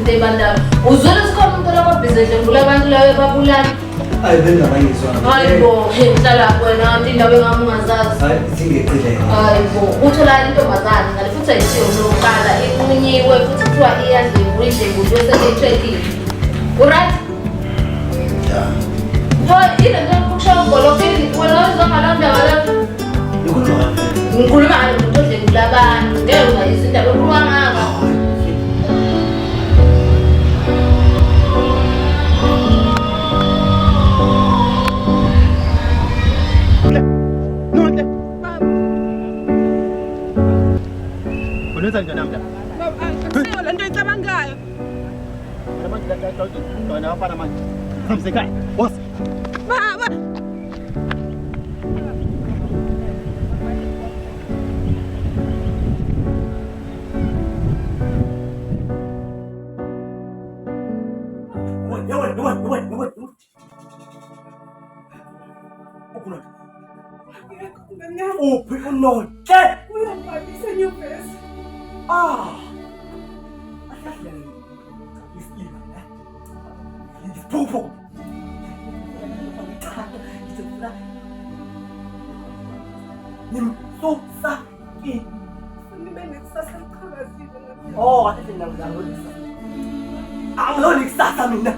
into ey'bandayo. Uzwile sikhona umuntu olababhizi edlengula abantu lawe babulala. Hayi bengabanyiswa. Hayi bo, hlala wena kanti indaba engami ungazazi. Hayi singecile. Hayi bo, uthola intombazane ngale futhi ayithiyo lokuqala iqunyiwe futhi kuthiwa iyadlengu idlengu bese-check-ile. Uright? Yeah. Pho ile nto yokushaya ugolofini wena uzongaleyo ndaba lapho. Ngikhuluma ngalo muntu odlengula abantu. Ngeke ungayizwa indaba ekhuluma ngaka. Unenza njani mntana? Baba, lento icabangayo. Manje wafana manje. Hamsekai. Boss. Baba. Uphi unoke? Uyangibhalisa enyuvesi. Phupho. Nimsusa ki. Nibe nekusasa liqhakazile. Oh, ate ngiyangolisa. Angilona ikusasa mina.